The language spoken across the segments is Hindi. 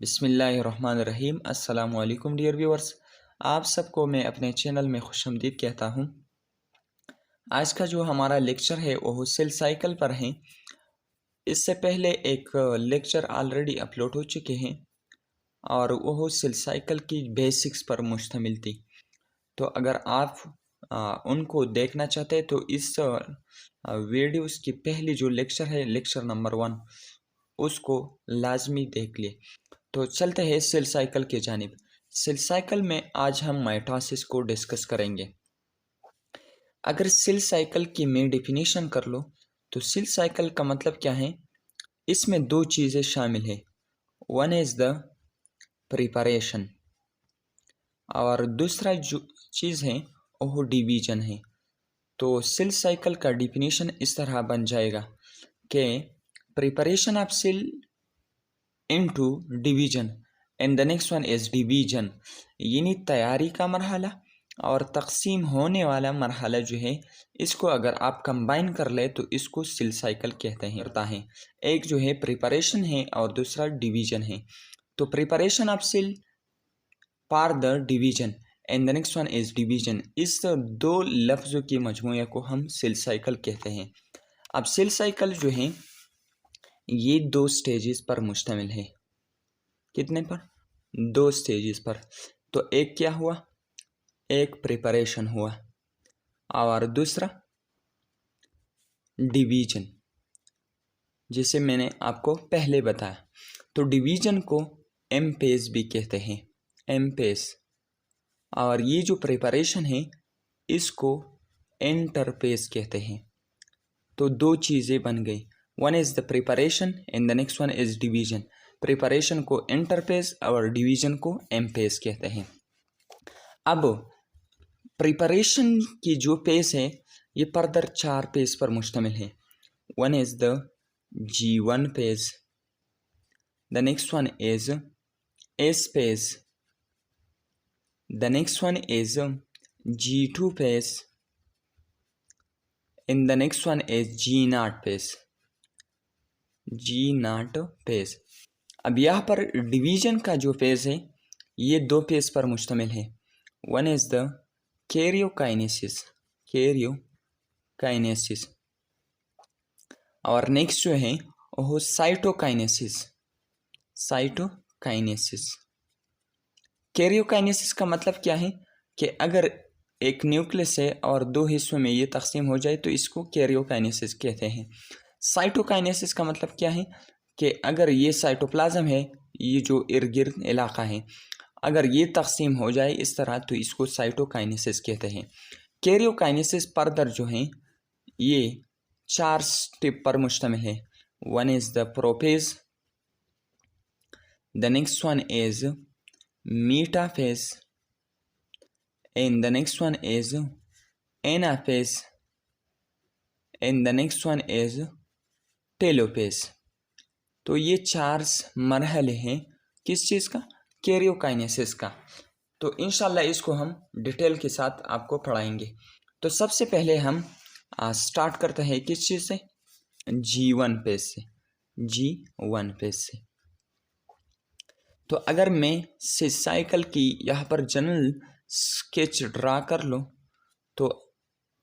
बिस्मिल्लाहिर्रहमानिर्रहीम। अस्सलामु अलैकुम डियर व्यूअर्स, आप सबको मैं अपने चैनल में खुशामदीद कहता हूँ। आज का जो हमारा लेक्चर है वो सेल साइकिल पर है। इससे पहले एक लेक्चर ऑलरेडी अपलोड हो चुके हैं और वो सेल साइकिल की बेसिक्स पर मुश्तमिल थी। तो अगर आप उनको देखना चाहते हैं तो इस वीडियोस की पहली जो लेक्चर है, लेक्चर नंबर 1, उसको लाजमी देख लिए। तो चलते हैं सेल साइकिल की जानिब। सेल साइकिल में आज हम माइटोसिस को डिस्कस करेंगे। अगर सेल साइकिल की मैं डेफिनेशन कर लो तो सेल साइकिल का मतलब क्या है, इसमें दो चीज़ें शामिल है। वन इज़ द प्रिपरेशन और दूसरा जो चीज़ है वो डिवीजन है। तो सेल साइकिल का डेफिनेशन इस तरह बन जाएगा कि preparation of cell into division and the next one is division, यानी तैयारी का मरहला और तकसीम होने वाला मरहला जो है, इसको अगर आप कंबाइन कर ले तो इसको सेल साइकिल कहते हैं। एक जो है प्रिपरेशन है और दूसरा डिवीजन है। तो preparation of cell for the division and the next one is division, इस दो लफ्ज़ों की मजमूए को हम सेल साइकिल कहते हैं। अब सेल साइकिल जो है ये दो स्टेजेस पर मुश्तमिल है। कितने पर? दो स्टेजेस पर। तो एक क्या हुआ, एक प्रिपरेशन हुआ और दूसरा डिवीजन, जिसे मैंने आपको पहले बताया। तो डिवीजन को एम पेज भी कहते हैं, एम पेज, और ये जो प्रिपरेशन है इसको इंटरपेज कहते हैं। तो दो चीज़ें बन गई, one is the preparation and the next one is division. Preparation को इंटरपेज और डिवीजन को एम पेज कहते हैं। अब प्रिपरेशन की जो पेज है ये फर्दर 4 पेज पर मुश्तमिल है। One is the G1 page, the next one is S page, the next one is G2 page and the next one is G0 page, G0 page. अब यहाँ पर डिवीजन का जो पेज है ये दो पेज पर मुश्तमिल है। One is the karyokinesis, karyokinesis, और नेक्स्ट जो है वो साइटोकाइनेसिस, साइटोकाइनेसिस। कैरियोकाइनेसिस का मतलब क्या है कि अगर एक न्यूक्लियस है और दो हिस्सों में ये तकसीम हो जाए तो इसको कैरियोकाइनेसिस कहते हैं। साइटोकाइनेसिस का मतलब क्या है कि अगर ये साइटोप्लाज्म है, ये जो इर्द गिर्द इलाका है, अगर ये तकसीम हो जाए इस तरह तो इसको साइटोकाइनेसिस कहते हैं। कैरियोकाइनेसिस फर्दर जो है ये 4 स्टेप पर मुश्तमिल है। One is the prophase, the next one is metaphase and the next one is anaphase and the next one is telophase. तो ये 4 मरहले हैं किस चीज़ का? कैरियोकाइनेसिस का। तो इंशाल्लाह इसको हम डिटेल के साथ आपको पढ़ाएंगे। तो सबसे पहले हम स्टार्ट करते हैं किस चीज़ से? G1 पेज से, G1 पेज से। तो अगर मैं सेल साइकिल की यहाँ पर जनरल स्केच ड्रा कर लो तो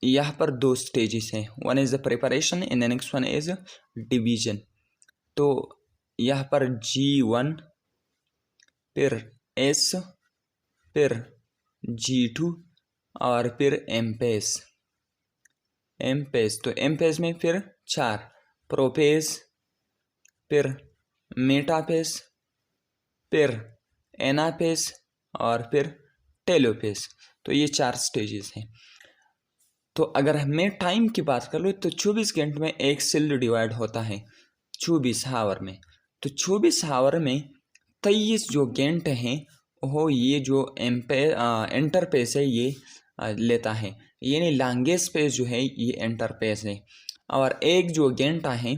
यहाँ पर दो स्टेजेस हैं। One is the preparation and the next one is division. तो यहाँ पर G1, फिर S, फिर G2 और फिर एम पेज, एम पेज। तो एम पेज में फिर 4, प्रोपेज, फिर मेटापेज, फिर एनापेज और फिर टेलोपेज। तो ये 4 स्टेजेस हैं। तो अगर मैं टाइम की बात कर लूँ तो 24 घंटे में एक सेल डिवाइड होता है 24 आवर में। तो 24 आवर में 23 जो घंटे हैं वो ये जो इंटरपेज है ये लेता है, यानी लॉन्गेस्ट पेज जो है ये इंटरपेज है, और एक जो घंटा है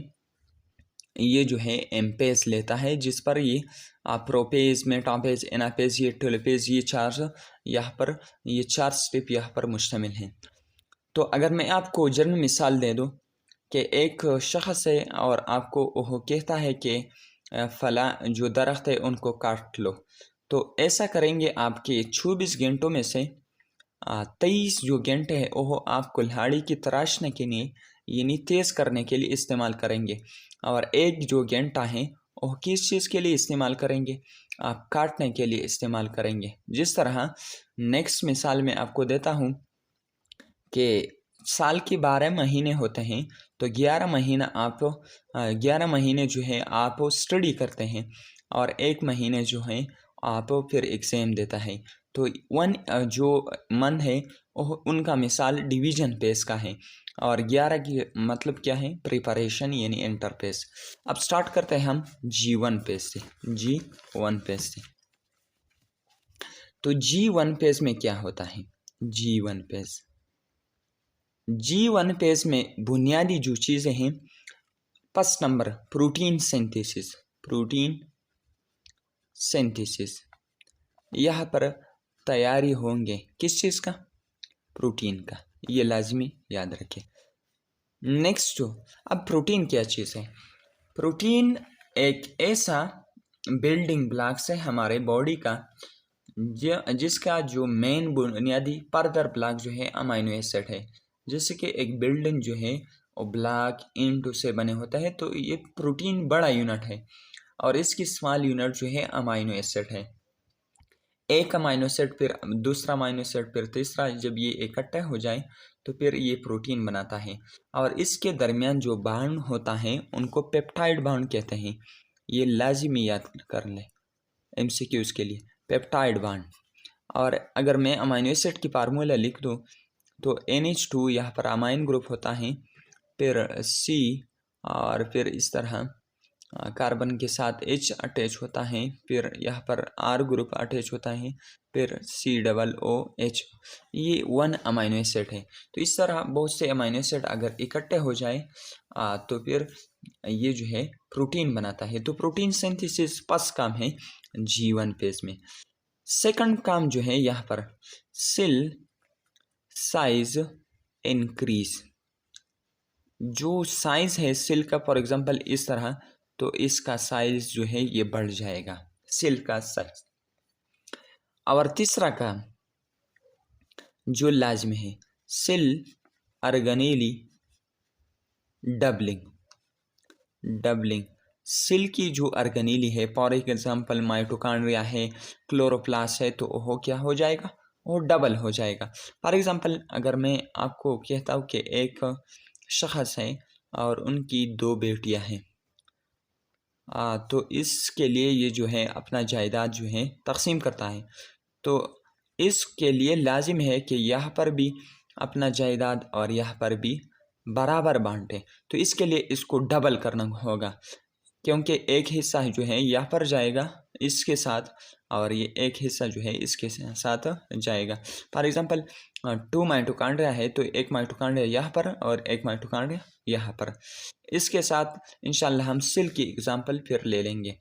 ये जो है एम पेज लेता है, जिस पर ये प्रोपेज, मेटापेज, एनापेज, ये टेलोपेज, ये 4 यहाँ पर, ये 4 स्टेप यहाँ पर मुश्तमिल हैं। तो अगर मैं आपको जनरल मिसाल दे दूँ कि एक शख्स है और आपको वो कहता है कि फला जो दरख्त है उनको काट लो। तो ऐसा करेंगे आपके 24 घंटों में से 23 जो घंटे हैं वो आप कुल्हाड़ी की तराशने के लिए यानी तेज़ करने के लिए इस्तेमाल करेंगे, और एक जो घंटा है वो किस चीज़ के लिए इस्तेमाल करेंगे, आप काटने के लिए इस्तेमाल करेंगे। जिस तरह नेक्स्ट मिसाल में आपको देता हूँ कि साल के 12 महीने होते हैं, तो 11 महीना आप 11 महीने जो है आप स्टडी करते हैं, और एक महीने जो है आप फिर एग्ज़ाम देता है। तो जो मंथ है उनका मिसाल डिवीज़न पेज का है, और 11 की मतलब क्या है, प्रिपरेशन यानी इंटर पेज। अब स्टार्ट करते हैं हम G1 पेज से। G1 पेज से, तो G1 पेज में क्या होता है, G1 पेज G1 पेज में बुनियादी जो चीज़ें हैं, first number protein synthesis. Protein synthesis यहाँ पर तैयारी होंगे किस चीज़ का, प्रोटीन का, ये लाजमी याद रखें। नेक्स्ट, अब प्रोटीन क्या चीज़ है, प्रोटीन एक ऐसा बिल्डिंग ब्लॉक्स है हमारे बॉडी का जिसका जो मेन बुनियादी फर्दर ब्लॉक जो है अमाइनो एसिड है। जैसे कि एक बिल्डिंग जो है वो ब्लॉक ईंटों से बने होता है, तो ये प्रोटीन बड़ा यूनिट है और इसकी स्मॉल यूनिट जो है अमाइनो एसिड है। एक अमाइनो एसिड फिर दूसरा अमाइनो एसिड फिर तीसरा, जब ये इकट्ठा हो जाए तो फिर ये प्रोटीन बनाता है। और इसके दरमियान जो बांड होता है उनको पेप्टाइड बांड कहते हैं। ये लाजिमी याद कर ले MCQs के लिए, पेप्टाइड बांड। और अगर मैं अमाइनो एसिड की फार्मूला लिख दूँ तो NH2 यहाँ पर अमाइन ग्रुप होता है, फिर C, और फिर इस तरह कार्बन के साथ H अटैच होता है, फिर यहाँ पर R ग्रुप अटैच होता है, फिर COOH। ये 1 अमाइनो एसिड है। तो इस तरह बहुत से अमाइनो एसिड अगर इकट्ठे हो जाए तो फिर ये जो है प्रोटीन बनाता है। तो प्रोटीन सिंथेसिस फर्स्ट काम है G1 पेज में। सेकंड काम जो है यहाँ पर सेल साइज इंक्रीज। जो साइज है सेल का, फॉर एग्जांपल इस तरह, तो इसका साइज जो है ये बढ़ जाएगा, सेल का साइज। और तीसरा काम जो लाजमी है, सेल ऑर्गेनेली डबलिंग। सेल की जो ऑर्गेनेली है, फॉर एग्जांपल माइटोकॉन्ड्रिया है, क्लोरोप्लास्ट है, तो वो क्या हो जाएगा, वो डबल हो जाएगा। फॉर एग्जांपल अगर मैं आपको कहता हूँ कि एक शख्स है और उनकी 2 बेटियां हैं, तो इसके लिए ये जो है अपना जायदाद जो है तकसीम करता है। तो इसके लिए लाजिम है कि यहाँ पर भी अपना जायदाद और यहाँ पर भी बराबर बांटे। तो इसके लिए इसको डबल करना होगा, क्योंकि एक हिस्सा जो है यहाँ पर जाएगा इसके साथ, और ये एक हिस्सा जो है इसके साथ जाएगा। फॉर एग्जांपल 2 माइटोकॉन्ड्रिया है, तो एक माइटोकॉन्ड्रिया यहाँ पर और एक माइटोकॉन्ड्रिया यहाँ पर। इसके साथ इंशाल्लाह हम सेल की एग्जांपल फिर ले लेंगे।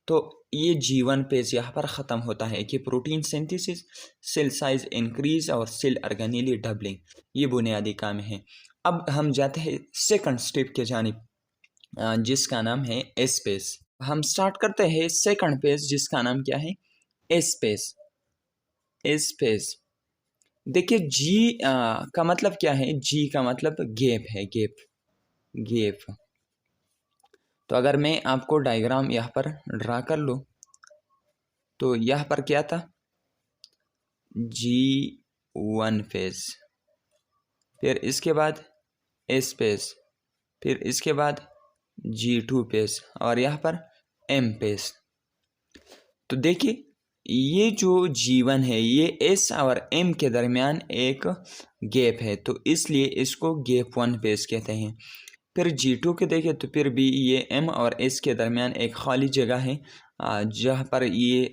तो ये G1 पेज यहाँ पर ख़त्म होता है कि protein synthesis, cell size increase और सेल ऑर्गेनेली डबलिंग, ये बुनियादी काम है। अब हम जाते हैं सेकंड स्टेप के जानिब, जिसका नाम है एस पेज। हम स्टार्ट करते हैं सेकंड पेज, जिसका नाम क्या है, एस पेज। एस पेज देखिए जी का मतलब क्या है, जी का मतलब गैप है, गैप। तो अगर मैं आपको डायग्राम यहाँ पर ड्रा कर लूँ, तो यहाँ पर क्या था, G1 फेज, फिर इसके बाद S पेज, फिर इसके बाद G2 पेज, और यहाँ पर M पेज। तो देखिए ये जो G1 है ये S और M के दरमियान एक गैप है, तो इसलिए इसको गैप 1 पेज कहते हैं। फिर G2 के देखें तो फिर भी ये M और S के दरमियान एक खाली जगह है जहाँ पर ये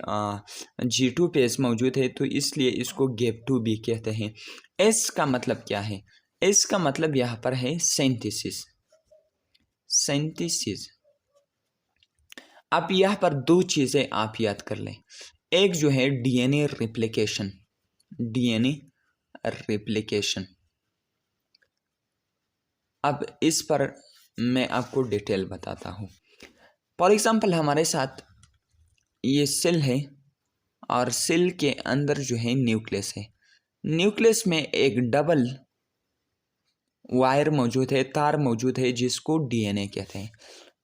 G2 पेज मौजूद है, तो इसलिए इसको गैप 2 भी कहते हैं। S का मतलब क्या है, S का मतलब यहाँ पर है सिंथेसिस। अब यहाँ पर 2 चीज़ें आप याद कर लें। एक जो है DNA रेप्लिकेशन। अब इस पर मैं आपको डिटेल बताता हूँ। फॉर एग्जांपल हमारे साथ ये सेल है और सेल के अंदर जो है न्यूक्लियस है। न्यूक्लियस में एक डबल वायर मौजूद है, तार मौजूद है, जिसको डीएनए कहते हैं।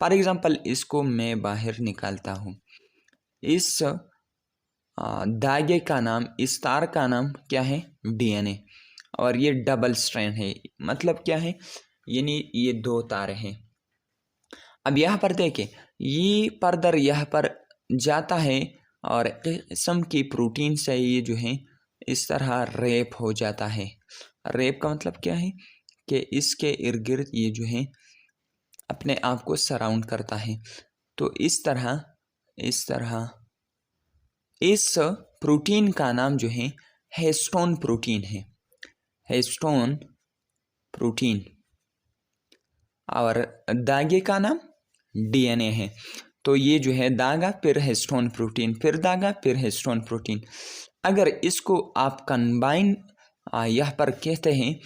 फॉर एग्जांपल इसको मैं बाहर निकालता हूँ। इस धागे का नाम, इस तार का नाम क्या है? डीएनए। और ये डबल स्ट्रैंड है, मतलब क्या है? यानी ये दो तारे हैं। अब यहाँ पर देखें, ये पर्दर यहाँ पर जाता है और किस्म की प्रोटीन से ये जो है इस तरह रैप हो जाता है। रैप का मतलब क्या है? कि इसके इर्द गिर्द ये जो है अपने आप को सराउंड करता है। तो इस तरह इस प्रोटीन का नाम जो है हिस्टोन प्रोटीन है, हिस्टोन प्रोटीन। और धागे का नाम डीएनए है। तो ये जो है धागा, फिर हिस्टोन प्रोटीन, फिर धागा, फिर हिस्टोन प्रोटीन। अगर इसको आप कंबाइन यहाँ पर कहते हैं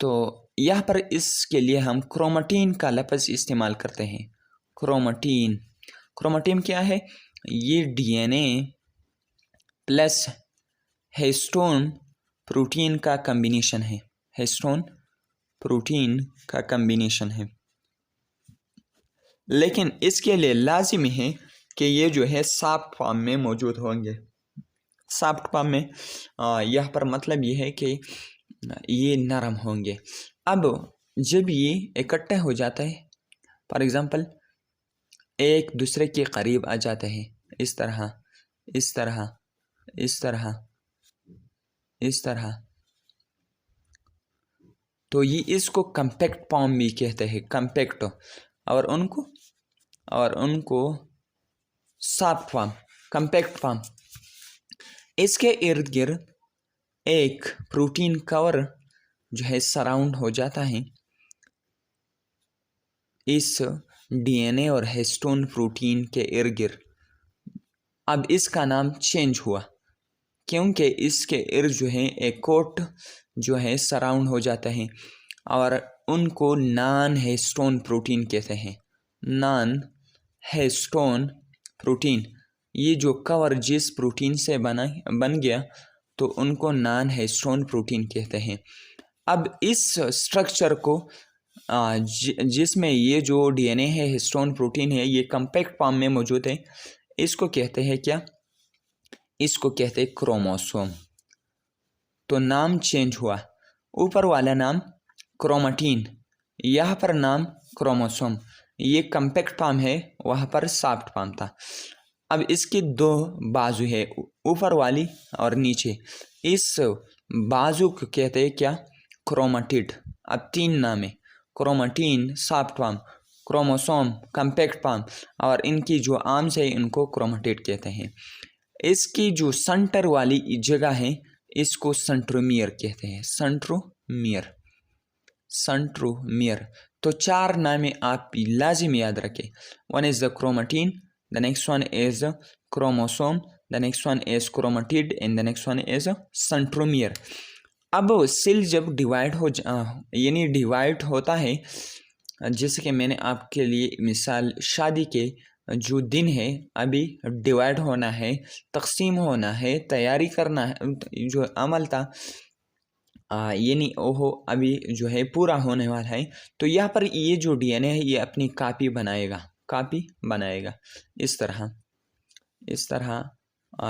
तो यहाँ पर इसके लिए हम क्रोमेटिन का लफ्ज़ इस्तेमाल करते हैं। क्रोमेटिन, क्रोमेटिन क्या है? ये डीएनए प्लस हिस्टोन प्रोटीन का कम्बिनेशन है, हिस्टोन प्रोटीन का कम्बिनेशन है। लेकिन इसके लिए लाजिमी है कि ये जो है सॉफ्ट फॉर्म में मौजूद होंगे। सॉफ्ट फॉर्म में यह पर मतलब ये है कि ये नरम होंगे। अब जब ये इकट्ठे हो जाता है, फॉर एग्ज़ाम्पल एक दूसरे के करीब आ जाते हैं, इस तरह इस तरह इस तरह इस तरह, तो ये इसको कम्पैक्ट फॉर्म भी कहते हैं, कम्पैक्ट। और उनको सॉफ्ट फॉर्म, कम्पैक्ट फॉर्म। इसके इर्द गिर्द एक प्रोटीन कवर जो है सराउंड हो जाता है इस डीएनए और हिस्टोन प्रोटीन के इर्द गिर्द। अब इसका नाम चेंज हुआ क्योंकि इसके इर्द जो है एक कोट जो है सराउंड हो जाता है और उनको नॉन हिस्टोन प्रोटीन कहते हैं। नॉन हिस्टोन प्रोटीन, ये जो कवर जिस प्रोटीन से बन गया तो उनको नॉन हिस्टोन प्रोटीन कहते हैं। अब इस स्ट्रक्चर को जिसमें ये जो डीएनए है, हिस्टोन प्रोटीन है, ये कम्पैक्ट फॉर्म में मौजूद है, इसको कहते हैं क्या? इसको कहते हैं क्रोमोसोम। तो नाम चेंज हुआ, ऊपर वाला नाम क्रोमेटिन, यहाँ पर नाम क्रोमोसोम। ये कम्पैक्ट फॉर्म है, वहाँ पर सॉफ्ट फॉर्म था। अब इसकी दो बाजू है, ऊपर वाली और नीचे। इस बाजू को कहते हैं क्या? क्रोमेटिड। अब तीन नाम है, chromatin soft form, chromosome compact form, और इनकी जो आर्म्स है इनको क्रोमेटिड कहते हैं। इसकी जो सेंटर वाली जगह है इसको सेंट्रोमियर कहते हैं, सेंट्रोमियर, सेंट्रोमियर। तो चार नामें आप लाजिम याद रखें। One is the chromatin, the next one is chromosome, the next one is chromatid and the next one is centromere. अब सेल जब यानी डिवाइड होता है, जैसे कि मैंने आपके लिए मिसाल, शादी के जो दिन है अभी डिवाइड होना है, तकसीम होना है, तैयारी करना है, जो अमल था यानी ओहो अभी जो है पूरा होने वाला है। तो यहाँ पर ये जो डीएनए है ये अपनी कॉपी बनाएगा इस तरह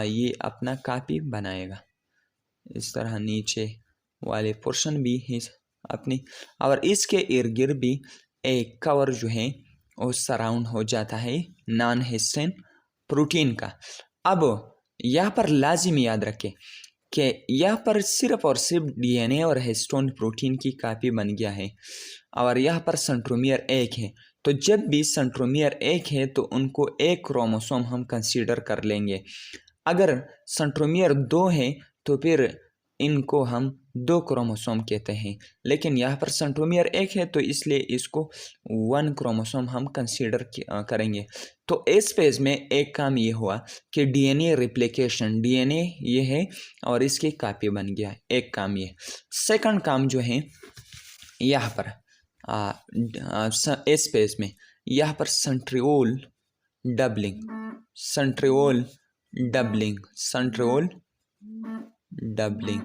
ये अपना कॉपी बनाएगा इस तरह। नीचे वाले पोर्शन भी है अपनी, और इसके इर्द गिर्द भी एक कवर जो है वो सराउंड हो जाता है नॉन हिस्टोन प्रोटीन का। अब यहाँ पर लाजिम याद रखें कि यहाँ पर सिर्फ और सिर्फ डीएनए और हिस्टोन प्रोटीन की कॉपी बन गया है और यहाँ पर सेंट्रोमियर एक है। तो जब भी सेंट्रोमियर एक है तो उनको एक क्रोमोसोम हम कंसीडर कर लेंगे। अगर सेंट्रोमियर दो है तो फिर इनको हम दो क्रोमोसोम कहते हैं। लेकिन यहाँ पर सेंट्रोमियर एक है तो इसलिए इसको वन क्रोमोसोम हम कंसीडर करेंगे। तो इस फेज में एक काम ये हुआ कि डीएनए रिप्लिकेशन, डीएनए ये है और इसकी कॉपी बन गया, एक काम ये। सेकंड काम जो है यहाँ पर इस फेज में यहाँ पर centriole doubling, centriole doubling, centriole doubling.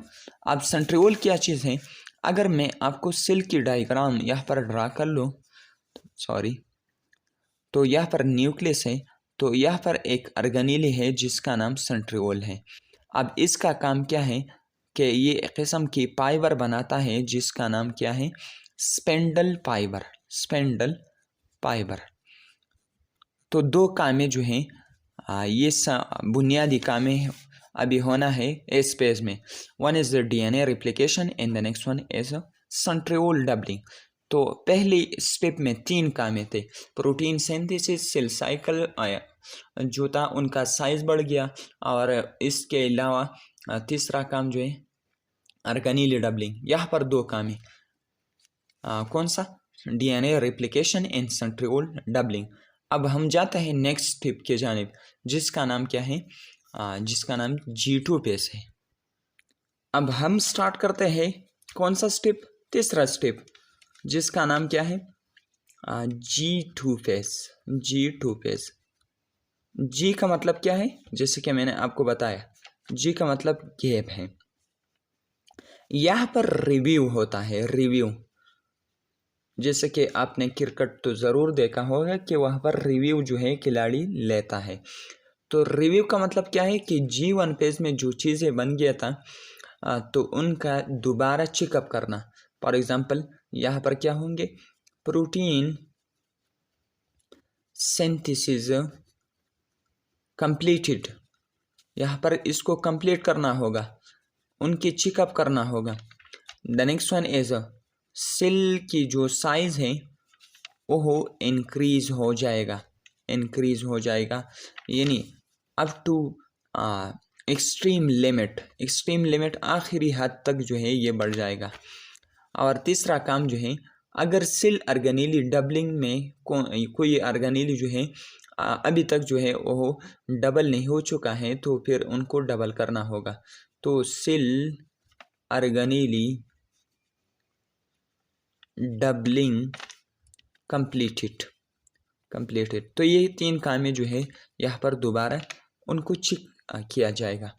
अब सेंट्रिओल क्या चीज़ है? अगर मैं आपको सेल की डायग्राम यहाँ पर ड्रा कर लूँ, सॉरी, तो यहाँ पर न्यूक्लियस है, तो यहाँ पर एक अर्गेनिली है जिसका नाम सेंट्रिओल है। अब इसका काम क्या है कि ये एक किस्म की फाइबर बनाता है जिसका नाम क्या है? Spindle fibre, spindle fibre. तो दो कामें जो हैं ये बुनियादी कामें अभी होना है इस पेज में। One is the DNA replication and the next one is centriole doubling. तो पहली स्टेप में 3 कामें थे, प्रोटीन सिंथेसिस, सेल साइकिल जो था उनका साइज बढ़ गया, और इसके अलावा तीसरा काम जो है अर्गेनिल डबलिंग। यहाँ पर 2 कामें, कौन सा? DNA replication and centriole doubling. अब हम जाते हैं नेक्स्ट स्टेप के जानिब जिसका नाम क्या है? जिसका नाम G2 फेस है। अब हम स्टार्ट करते हैं कौन सा स्टेप? तीसरा स्टेप जिसका नाम क्या है? G2 face, G2 face. G का मतलब क्या है? जैसे कि मैंने आपको बताया, G का मतलब गैप है। यहाँ पर रिव्यू होता है, रिव्यू। जैसे कि आपने क्रिकेट तो ज़रूर देखा होगा कि वहाँ पर रिव्यू जो है खिलाड़ी लेता है। तो रिव्यू का मतलब क्या है कि G1 पेज में जो चीज़ें बन गया था तो उनका दोबारा चेकअप करना। फॉर एग्ज़ाम्पल यहाँ पर क्या होंगे? प्रोटीन सिंथेसिस कंप्लीटेड, यहाँ पर इसको कंप्लीट करना होगा, उनकी चेकअप करना होगा। The next one is cell की जो साइज़ है वो इंक्रीज हो जाएगा, इंक्रीज हो जाएगा, यानी up to extreme limit, extreme limit आखिरी हद तक जो है ये बढ़ जाएगा। और तीसरा काम जो है, अगर सेल अर्गेनिली डबलिंग में कोई अर्गेनिली जो है अभी तक जो है वो डबल नहीं हो चुका है तो फिर उनको डबल करना होगा। तो सेल अर्गेनिली डबलिंग कंप्लीटेड, कंप्लीटेड। तो ये 3 कामें जो है यहाँ पर दोबारा उनको चेक किया जाएगा।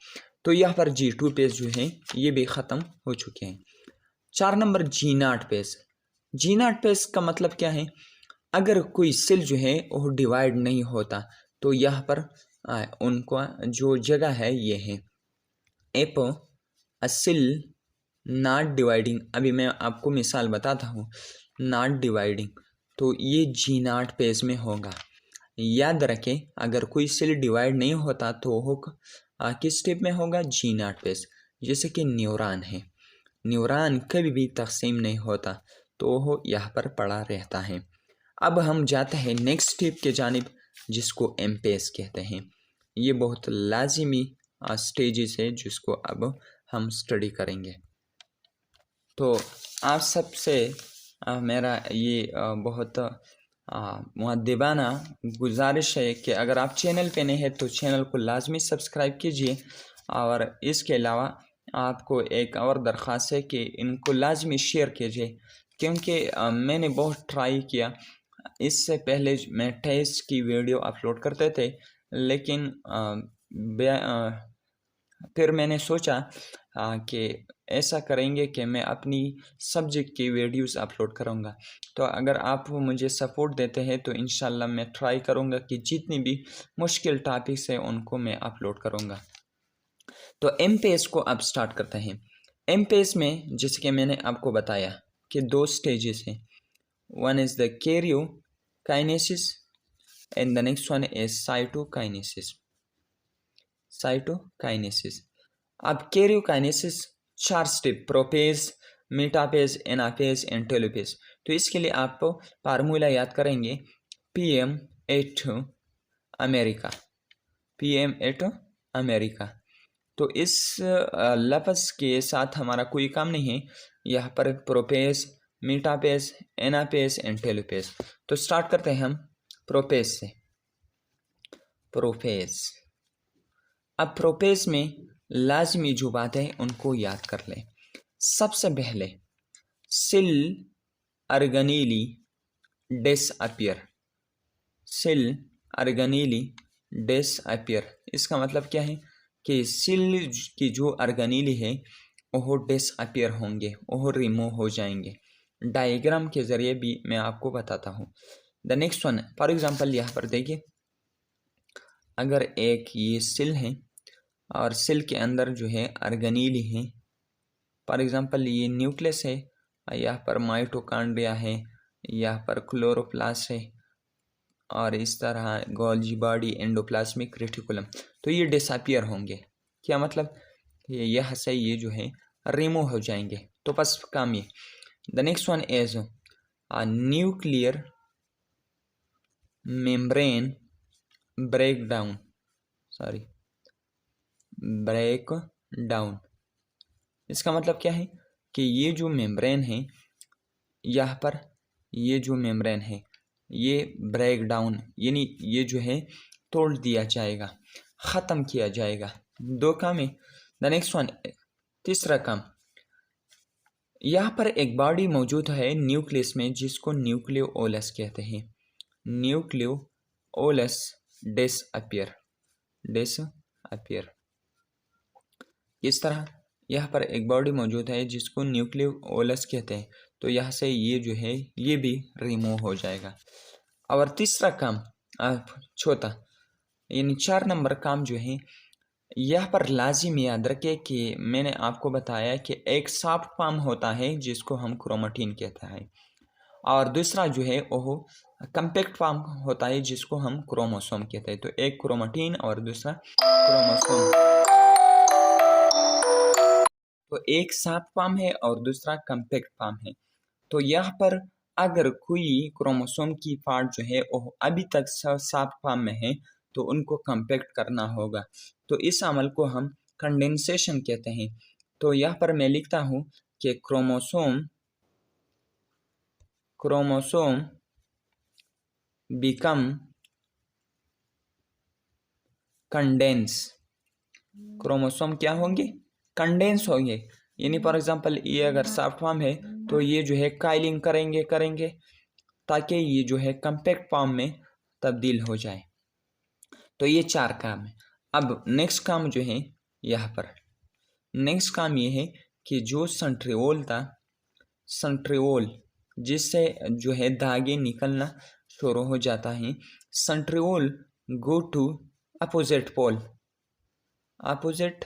तो यहाँ पर G2 पेज जो है ये भी ख़त्म हो चुके हैं। 4 number G0 page. G0 page का मतलब क्या है? अगर कोई सेल जो है वो डिवाइड नहीं होता तो यहाँ पर उनका जो जगह है ये है एप अ सेल नॉट डिवाइडिंग। अभी मैं आपको मिसाल बताता हूँ, नॉट डिवाइडिंग, तो ये G0 पेज में होगा। याद रखें, अगर कोई सेल डिवाइड नहीं होता तो वो किस स्टेप में होगा? G0 page. जैसे कि न्यूरॉन है, न्यूरॉन कभी भी तकसीम नहीं होता तो वो यहाँ पर पड़ा रहता है। अब हम जाते हैं नेक्स्ट स्टेप के जानिब जिसको एम पेज कहते हैं। ये बहुत लाजिमी स्टेजेस है जिसको अब हम स्टडी करेंगे। तो आप सबसे मेरा ये बहुत मुअद्दिबाना गुजारिश है कि अगर आप चैनल पे नए हैं तो चैनल को लाजमी सब्सक्राइब कीजिए, और इसके अलावा आपको एक और दरख्वास्त है कि इनको लाजमी शेयर कीजिए, क्योंकि मैंने बहुत ट्राई किया। इससे पहले मैं टेस्ट की वीडियो अपलोड करते थे, लेकिन फिर मैंने सोचा कि ऐसा करेंगे कि मैं अपनी सब्जेक्ट की वीडियोस अपलोड करूँगा। तो अगर आप मुझे सपोर्ट देते हैं तो इंशाल्लाह मैं ट्राई करूँगा कि जितनी भी मुश्किल टॉपिक्स हैं उनको मैं अपलोड करूँगा। तो एम पेज को अब स्टार्ट करते हैं। एम पेज में जैसे कि मैंने आपको बताया कि 2 स्टेजेस हैं। One is the karyokinesis and the next one is cytokinesis, cytokinesis. अब karyokinesis 4 step, prophase, metaphase, anaphase and telophase. तो इसके लिए आप फार्मूला याद करेंगे, PM at America, PM at America. तो इस लफ्ज़ के साथ हमारा कोई काम नहीं है। यहाँ पर प्रोपेज, मेटापेज, एनापेज एंड टेलोपेज। तो स्टार्ट करते हैं हम प्रोपेज से। प्रोपेज, अब प्रोपेज में लाजमी जो बात है उनको याद कर लें। सबसे पहले cell organelle disappear, cell organelle disappear. इसका मतलब क्या है कि सेल की जो ऑर्गेनेली है वो डिसअपियर होंगे, वो रिमूव हो जाएंगे। डायग्राम के ज़रिए भी मैं आपको बताता हूँ। The next one, for example यहाँ पर देखिए, अगर एक ये सेल है और सेल के अंदर जो है ऑर्गेनेली है, फॉर एग्जांपल ये न्यूक्लियस है, यहाँ पर माइटोकॉन्ड्रिया है, यहाँ पर क्लोरोप्लास्ट है, और इस तरह गोल्जी बॉडी, एंडोप्लाज्मिक रेटिकुलम, तो ये डिसअपियर होंगे। क्या मतलब, यह से ये जो है रिमूव हो जाएंगे। तो बस काम ये। The next one is nuclear membrane break down. इसका मतलब क्या है कि ये जो मेम्ब्रेन है, यहाँ पर ये जो मेम्ब्रेन है ये ब्रेक डाउन, यानी ये जो है तोड़ दिया जाएगा, ख़त्म किया जाएगा। दो काम है। द नेक्स्ट वन, तीसरा काम, यहाँ पर एक बॉडी मौजूद है न्यूक्लियस में जिसको न्यूक्लियोलस कहते हैं। Nucleolus disappear. इस तरह यहाँ पर एक बॉडी मौजूद है जिसको न्यूक्लियोलस कहते हैं, तो यहाँ से ये जो है ये भी रिमूव हो जाएगा। और तीसरा काम, चौथा यानी 4 नंबर काम जो है, यहाँ पर लाजिम याद रखें कि मैंने आपको बताया कि एक सॉफ्ट फॉर्म होता है जिसको हम क्रोमेटिन कहते हैं, और दूसरा जो है वो कम्पैक्ट फॉर्म होता है जिसको हम क्रोमोसोम कहते हैं। तो एक क्रोमेटिन और दूसरा क्रोमोसोम, तो एक सॉफ्ट फॉर्म है और दूसरा कम्पैक्ट फॉर्म है। तो यहाँ पर अगर कोई क्रोमोसोम की पार्ट जो है वो अभी तक सॉफ्ट फॉर्म में है तो उनको कम्पैक्ट करना होगा। तो इस अमल को हम कंडेंसेशन कहते हैं। तो यहाँ पर मैं लिखता हूँ कि क्रोमोसोम बिकम कंडेंस। क्रोमोसोम क्या होंगे, कंडेंस होंगे। यानी फॉर एग्जांपल ये अगर सॉफ्ट फॉर्म है तो ये जो है काइलिंग करेंगे ताकि ये जो है कम्पैक्ट फॉर्म में तब्दील हो जाए। तो ये 4 काम है। अब नेक्स्ट काम जो है, यहाँ पर नेक्स्ट काम ये है कि जो सेंट्रिओल था, सेंट्रिओल जिससे जो है धागे निकलना शुरू हो जाता है, centriole go to opposite pole. Opposite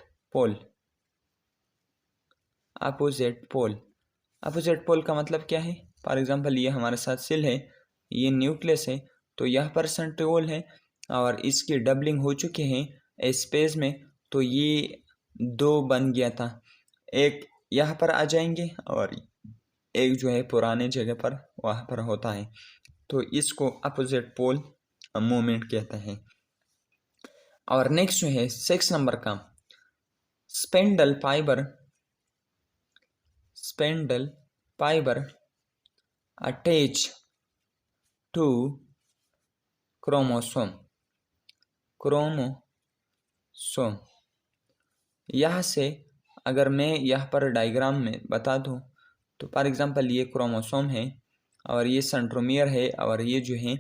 pole का मतलब क्या है, फॉर एग्जांपल ये हमारे साथ सेल है, ये न्यूक्लियस है, तो यहाँ पर सेंट्रिओल है और इसकी डबलिंग हो चुके हैं स्पेस में, तो ये 2 बन गया था, एक यहाँ पर आ जाएंगे और एक जो है पुराने जगह पर वहाँ पर होता है। तो इसको अपोजिट पोल मूवमेंट कहते हैं। और नेक्स्ट जो है 6 नंबर का, spindle fibre attach to chromosome. यहाँ से अगर मैं यहाँ पर डायग्राम में बता दूँ तो फॉर एग्जांपल ये क्रोमोसोम है और ये सेंट्रोमियर है और ये जो है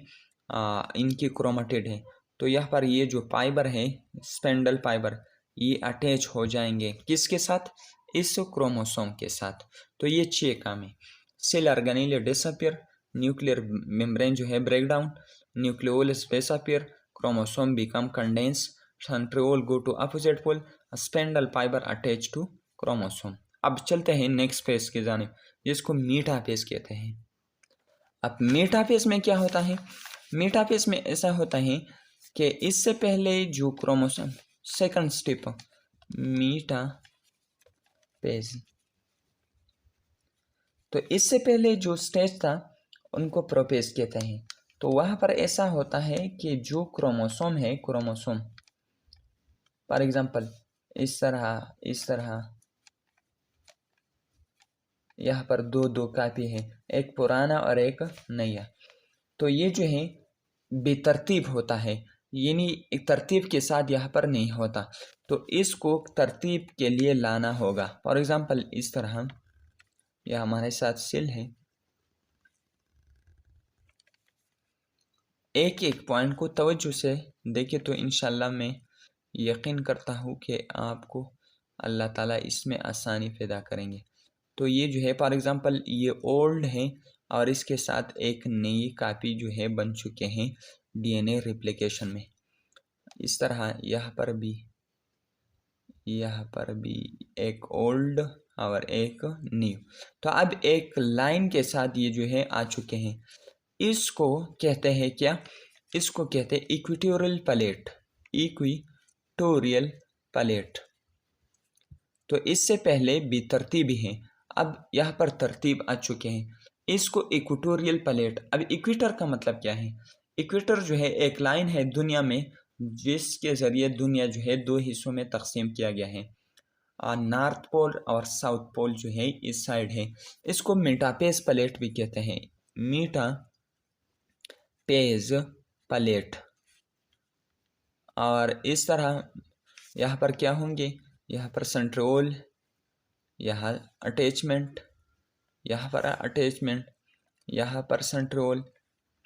इनकी क्रोमेटिड है। तो यहाँ पर ये जो फाइबर है स्पेंडल फाइबर, ये अटैच हो जाएंगे किसके साथ, इस क्रोमोसोम के साथ। तो ये 6 काम है। Cell organelle disappear, nuclear membrane जो है break down, nucleolus disappear, chromosome become condense, centriole go to opposite pole, spindle fibre attach to chromosome. अब चलते हैं नेक्स्ट फेज के जानिब जिसको मेटाफेज कहते हैं। अब मेटाफेज में क्या होता है, मेटाफेज में ऐसा होता है कि इससे पहले जो क्रोमोसोम, सेकंड स्टेप मेटाफेज, तो इससे पहले जो स्टेज था उनको प्रोफेज कहते हैं। तो वहाँ पर ऐसा होता है कि जो क्रोमोसोम है, क्रोमोसोम फॉर एग्जांपल इस तरह यहाँ पर 2 कापी है, एक पुराना और एक नया। तो ये जो है बेतरतीब होता है, यानी एक तरतीब के साथ यहाँ पर नहीं होता, तो इसको तरतीब के लिए लाना होगा। फॉर एग्जांपल इस तरह यह हमारे साथ सेल है, एक एक पॉइंट को तवज्जो से देखे तो इंशाल्लाह मैं यकीन करता हूँ कि आपको अल्लाह ताला इसमें आसानी पैदा करेंगे। तो ये जो है फॉर एग्ज़ाम्पल ये ओल्ड है और इसके साथ एक नई कापी जो है बन चुके हैं डीएनए रिप्लिकेशन में। इस तरह यहाँ पर भी एक ओल्ड और एक न्यू। तो अब एक लाइन के साथ ये जो है आ चुके हैं। इसको कहते हैं क्या? इसको कहते हैं इक्वेटोरियल प्लेट। Equatorial plate. तो इससे पहले भी तरतीब है, अब यहाँ पर तरतीब आ चुके हैं। इसको इक्वेटोरियल प्लेट। अब इक्वेटर का मतलब क्या है? इक्वेटर जो है एक लाइन है दुनिया में जिसके ज़रिए दुनिया जो है दो हिस्सों में तकसीम किया गया है। नॉर्थ पोल और साउथ पोल जो है इस साइड है। इसको मेटापेज प्लेट भी कहते हैं। मेटापेज प्लेट। और इस तरह यहाँ पर क्या होंगे? यहाँ पर सेंट्रोल, यहाँ अटैचमेंट, यहाँ पर अटैचमेंट, यहाँ पर सेंट्रोल,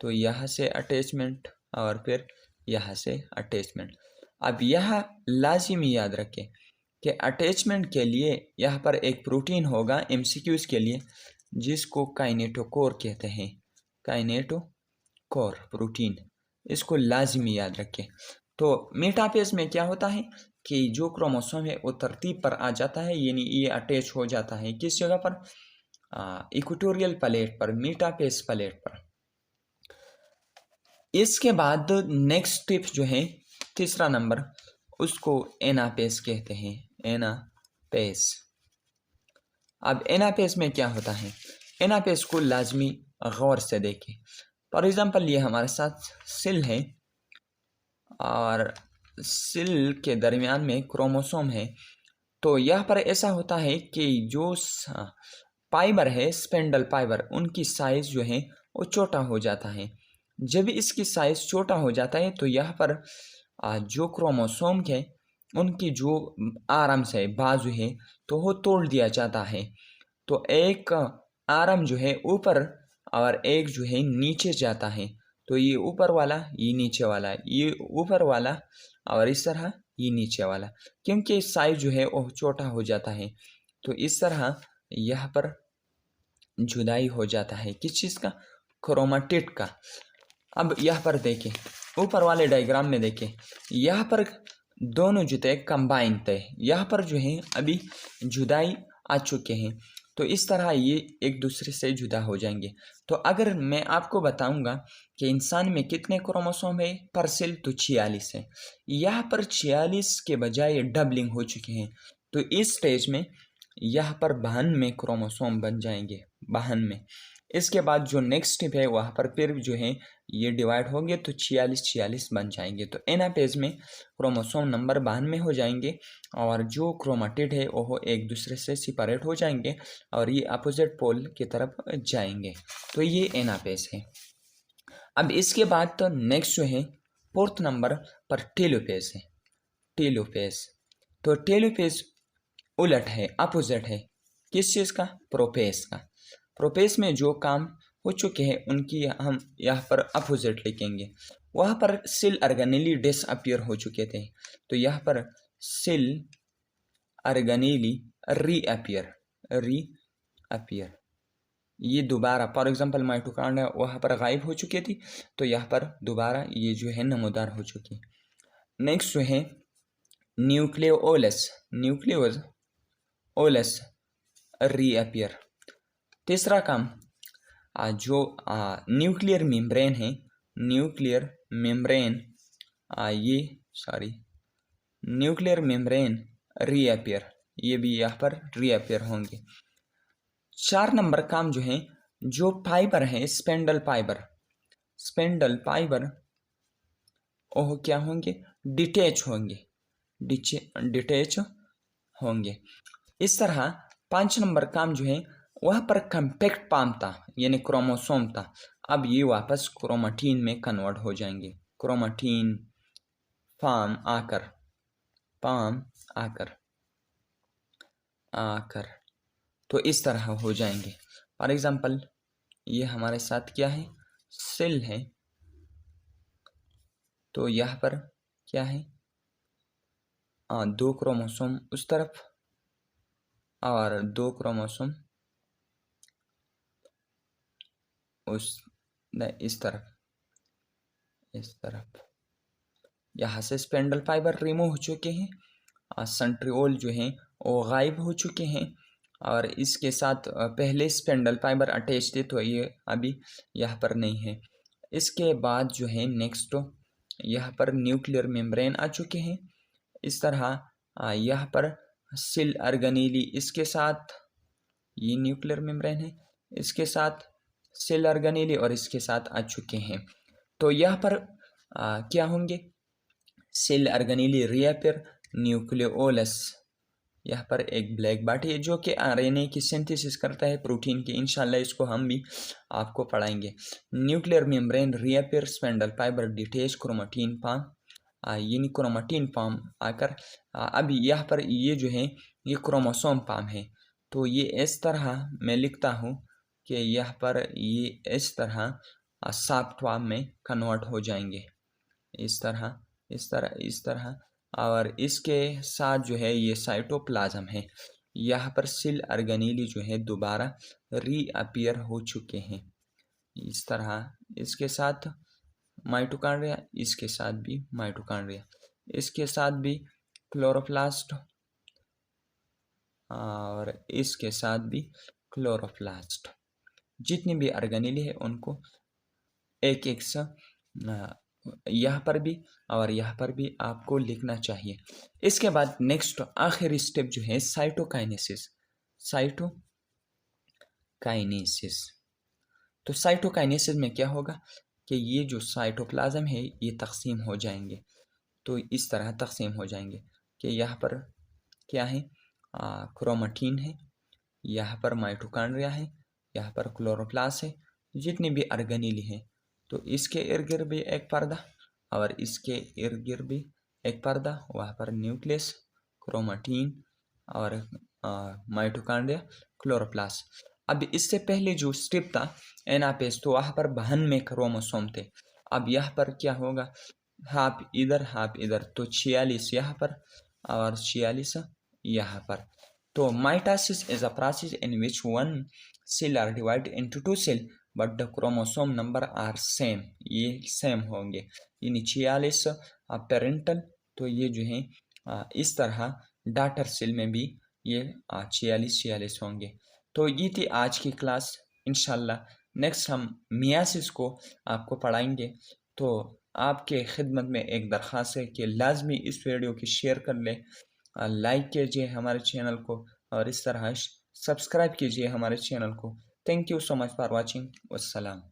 तो यहाँ से अटैचमेंट और फिर यहाँ से अटैचमेंट। अब यहाँ लाजिमी याद रखें कि अटैचमेंट के लिए यहाँ पर एक प्रोटीन होगा एमसीक्यूज़ के लिए जिसको काइनेटोकोर कहते हैं। काइनेटोकोर प्रोटीन, इसको लाजिमी याद रखें। तो मेटापेज में क्या होता है कि जो क्रोमोसोम है वो तरतीब पर आ जाता है, यानी ये अटैच हो जाता है किस जगह पर? इक्वेटोरियल प्लेट पर, मेटापेज प्लेट पर। इसके बाद नेक्स्ट स्टेप जो है तीसरा नंबर, उसको एनापेज कहते हैं। एनापेज। अब एनापेज में क्या होता है? एनापेज को लाजमी गौर से देखें। फॉर एग्जांपल ये हमारे साथ सेल है और सेल के दरमियान में क्रोमोसोम है। तो यहाँ पर ऐसा होता है कि जो फाइबर है, स्पेंडल फाइबर, उनकी साइज जो है वो छोटा हो जाता है। जब इसकी साइज छोटा हो जाता है तो यहाँ पर जो क्रोमोसोम है उनकी जो आर्म्स है, बाजू है, तो वो तोड़ दिया जाता है। तो एक आर्म जो है ऊपर और एक जो है नीचे जाता है। तो ये ऊपर वाला, ये नीचे वाला, ये ऊपर वाला और इस तरह ये नीचे वाला, क्योंकि साइज जो है वो छोटा हो जाता है। तो इस तरह यहाँ पर जुदाई हो जाता है किस चीज़ का? क्रोमाटिड का। अब यहाँ पर देखें, ऊपर वाले डायग्राम में देखें, यहाँ पर दोनों जुते कंबाइन थे, यहाँ पर जो है अभी जुदाई आ चुके हैं। तो इस तरह ये एक दूसरे से जुदा हो जाएंगे। तो अगर मैं आपको बताऊंगा कि इंसान में कितने क्रोमोसोम है पर सेल, तो 46 है। यहाँ पर 46 के बजाय डबलिंग हो चुके हैं। तो इस स्टेज में यहाँ पर 52 क्रोमोसोम बन जाएंगे, 52। इसके बाद जो नेक्स्ट स्टेप है वहाँ पर फिर जो है ये डिवाइड होंगे तो 46 बन जाएंगे। तो एनापेज में क्रोमोसोम नंबर 52 हो जाएंगे और जो क्रोमाटिड है वो एक दूसरे से सेपरेट हो जाएंगे और ये अपोजिट पोल की तरफ जाएंगे। तो ये एनापेज है। अब इसके बाद तो नेक्स्ट जो है फोर्थ नंबर पर टेलोपेज है। टेलोपेज। तो टेलोपेज उलट है, अपोजिट है किस चीज़ का? प्रोपेज का। प्रोपेज में जो काम हो चुके हैं उनकी हम यहाँ पर अपोजिट लिखेंगे। वहाँ पर सेल ऑर्गेनेली डिसअपियर हो चुके थे, तो यहाँ पर सेल ऑर्गेनेली रीअपियर। ये दोबारा फॉर एग्जांपल माइटोकॉन्ड्रिया वहाँ पर गायब हो चुकी थी, तो यहाँ पर दोबारा ये जो है नमोदार हो चुकी। नेक्स्ट जो है न्यूक्लियोलस रीअपियर। तीसरा काम जो न्यूक्लियर मेम्ब्रेन है, न्यूक्लियर मेम्ब्रेन रीअपियर, ये भी यहाँ पर रीअपियर होंगे। 4 नंबर काम जो है, जो फाइबर है स्पेंडल फाइबर वो क्या होंगे? डिटैच होंगे। इस तरह 5 नंबर काम जो है वहाँ पर कम्पैक्ट पाम था, यानी क्रोमोसोम था। अब ये वापस क्रोमाटीन में कन्वर्ट हो जाएंगे। क्रोमाटीन पाम आकर तो इस तरह हो जाएंगे। फॉर एग्जांपल ये हमारे साथ क्या है? सेल है तो यहाँ पर क्या है, 2 क्रोमोसोम उस तरफ और 2 क्रोमोसोम इस तरफ। यहाँ से स्पेंडल फाइबर रिमूव हो चुके हैं, सेंट्रियोल जो हैं वो गायब हो चुके हैं और इसके साथ पहले स्पेंडल फाइबर अटैच थे तो ये अभी यहाँ पर नहीं है। इसके बाद जो है नेक्स्ट यहाँ पर न्यूक्लियर मेम्ब्रेन आ चुके हैं। इस तरह यहाँ पर सिल अर्गेनेली इसके साथ, ये न्यूक्लियर मेम्ब्रेन है, इसके साथ सेल अर्गेनेली और इसके साथ आ चुके हैं। तो यहाँ पर क्या होंगे, सेल अर्गेनेली रिएपेयर, न्यूक्लियोलस यहाँ पर एक ब्लैक बॉडी है जो कि आरएनए की सिंथेसिस करता है प्रोटीन की। इंशाल्लाह इसको हम भी आपको पढ़ाएंगे। Nuclear membrane reappear, spindle fibre detach, chromatin form, यानी क्रोमेटिन फॉर्म आकर अभी यहाँ पर ये जो है ये क्रोमोसोम फॉर्म है। तो ये इस तरह मैं लिखता हूँ कि यहाँ पर ये इस तरह सॉफ्ट फॉर्म में कन्वर्ट हो जाएंगे, इस तरह। और इसके साथ जो है ये साइटोप्लाज्म है। यहाँ पर सेल अर्गेनेली जो है दोबारा रीअपियर हो चुके हैं इस तरह। इसके साथ माइटोकॉन्ड्रिया, इसके साथ भी माइटोकॉन्ड्रिया, इसके साथ भी क्लोरोप्लास्ट और इसके साथ भी क्लोरोप्लास्ट। जितनी भी अर्गेनेली है उनको एक एक सा यहाँ पर भी और यहाँ पर भी आपको लिखना चाहिए। इसके बाद नेक्स्ट आखिरी स्टेप जो है साइटोकाइनेसिस। तो साइटोकाइनेसिस में क्या होगा कि ये जो साइटोप्लाज्म है ये तकसीम हो जाएंगे। तो इस तरह तकसीम हो जाएंगे कि यहाँ पर क्या है, क्रोमेटिन है, यहाँ पर माइटोकॉन्ड्रिया है, यहाँ पर क्लोरोप्लास्ट है, जितनी भी अर्गेनेली है। तो इसके इर्द गिर्द भी एक पर्दा और इसके इर्द गिर्द भी एक पर्दा, वहाँ पर न्यूक्लियस, क्रोमेटिन और माइटोकॉन्ड्रिया, क्लोरोप्लास्ट। अब इससे पहले जो स्टेप था एनापेस, तो वहाँ पर 92 क्रोमोसोम थे। अब यहाँ पर क्या होगा, हाफ इधर, तो 46 यहाँ पर और 46 यहाँ पर। तो mitosis is a process in which one cell are divided into 2 cell but the chromosome number are same, ये सेम होंगे, यानी 46 पेरेंटल, तो ये जो है इस तरह डॉटर सेल में भी ये 46 होंगे। तो ये थी आज की क्लास। इंशाल्लाह नेक्स्ट हम मियासिस को आपको पढ़ाएंगे। तो आपके खिदमत में एक दरख्वास्त है कि लाजमी इस वीडियो की शेयर कर लें, लाइक कीजिए हमारे चैनल को और इस तरह सब्सक्राइब कीजिए हमारे चैनल को। Thank you so much for watching. वस्सलाम।